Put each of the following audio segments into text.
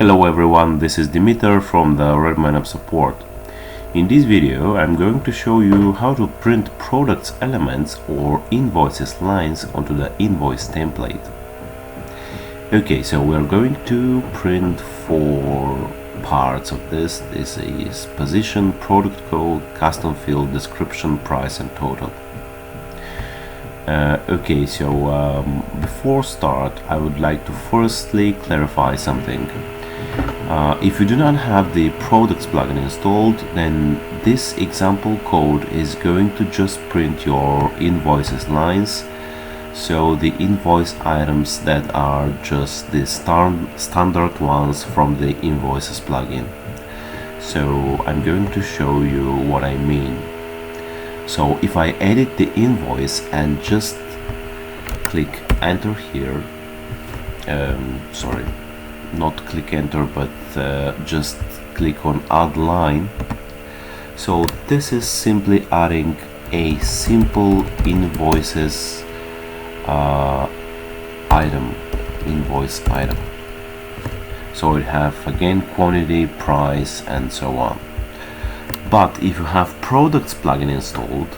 Hello everyone, this is Dimitar from the RedmineUP support. In this video I'm going to show you how to print products elements or invoices lines onto the invoice template. Okay, so we're going to print four parts of this. This is position, product code, custom field, description, price and total. Okay, so before start I would like to firstly clarify something. If you do not have the products plugin installed, then this example code is going to just print your invoices lines, so the invoice items that are just the standard ones from the invoices plugin. So I'm going to show you what I mean. So if I edit the invoice and just click enter here, sorry, not click enter but just click on add line. So this is simply adding a simple invoice item. So it have again quantity, price and so on. But if you have products plugin installed,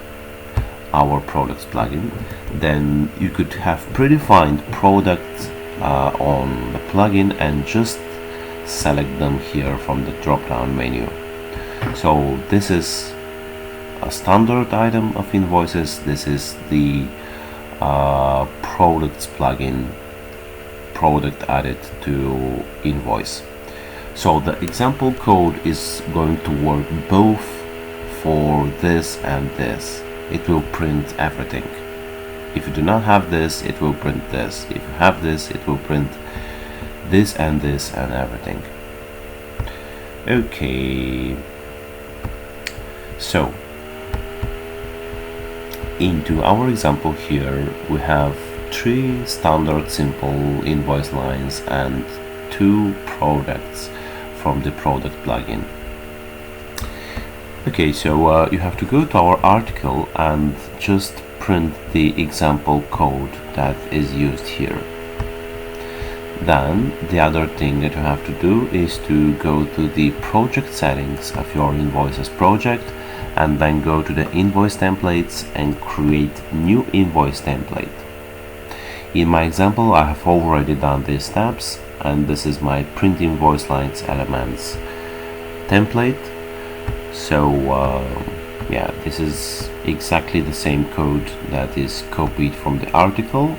our products plugin, then you could have predefined products on the plugin and just select them here from the drop down menu. So this is a standard item of invoices. This is the products plugin product added to invoice. So the example code is going to work both for this and this. It will print everything. If you do not have this, it will print this. If you have this, it will print this and everything. Okay, so into our example here we have three standard simple invoice lines and two products from the product plugin. Okay, so you have to go to our article and just print the example code that is used here. Then the other thing that you have to do is to go to the project settings of your invoices project and then go to the invoice templates and create new invoice template. In my example I have already done these steps, and this is my print invoice lines elements template. So yeah, this is exactly the same code that is copied from the article,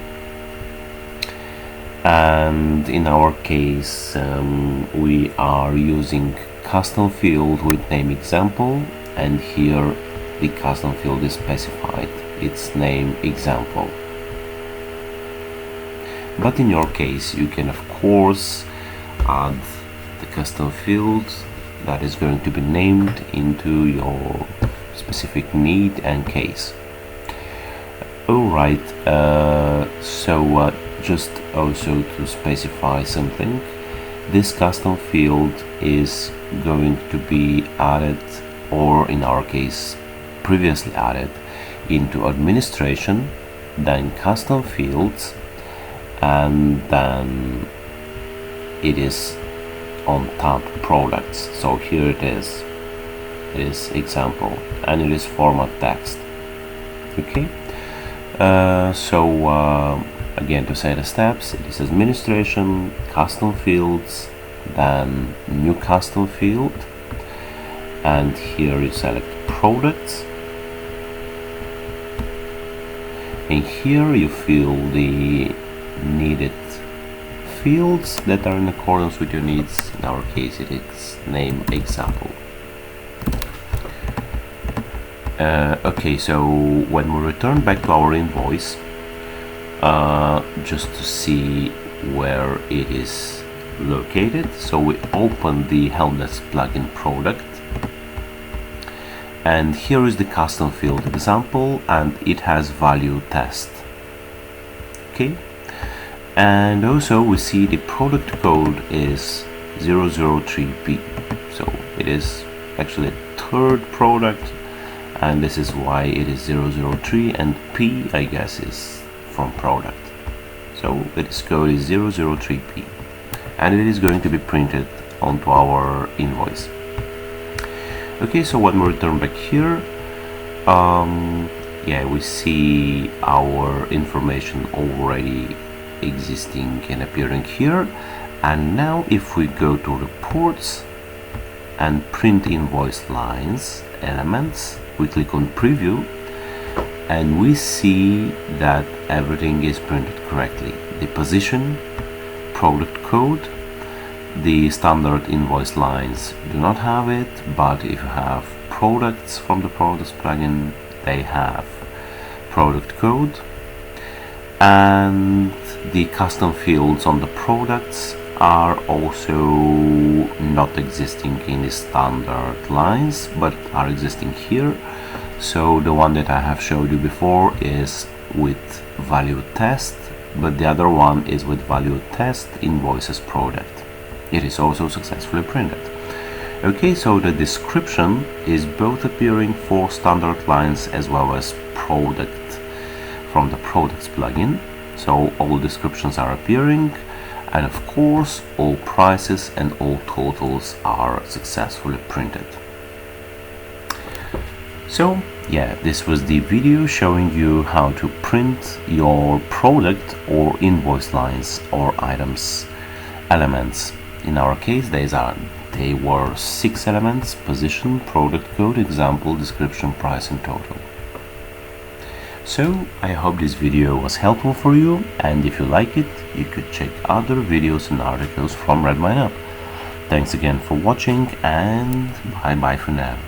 and in our case we are using custom field with name example, and here the custom field is specified, its name example. But in your case you can of course add the custom field that is going to be named into your specific need and case. Alright, so just also to specify something, this custom field is going to be added, or in our case previously added, into administration, then custom fields, and then it is on tab products. So here it is example and it is format text. Okay, so again, to say the steps, it is administration, custom fields, then new custom field, and here you select products, and here you fill the needed fields that are in accordance with your needs. In our case it is name example. Okay, so when we return back to our invoice, just to see where it is located, so we open the helpdesk plugin product, and here is the custom field example, and it has value test. Okay, and also we see the product code is 003P, so it is actually a third product, and this is why it is 003, and P I guess is from product, so this code is 003P. and it is going to be printed onto our invoice. Okay, so when we return back here, yeah, we see our information already existing and appearing here. And now if we go to reports and print invoice lines elements, we click on preview, and we see that everything is printed correctly. The position, product code, the standard invoice lines do not have it, but if you have products from the products plugin, they have product code, and the custom fields on the products are also not existing in the standard lines but are existing here. So the one that I have showed you before is with value test, but the other one is with value test invoices product. It is also successfully printed. Okay, so the description is both appearing for standard lines as well as product from the products plugin. So all descriptions are appearing, and of course all prices and all totals are successfully printed. So yeah, this was the video showing you how to print your product or invoice lines or items elements. In our case, they were 6 elements: position, product code, example, description, price, and total. So I hope this video was helpful for you, and if you like it, you could check other videos and articles from RedmineUP. Thanks again for watching, and bye bye for now.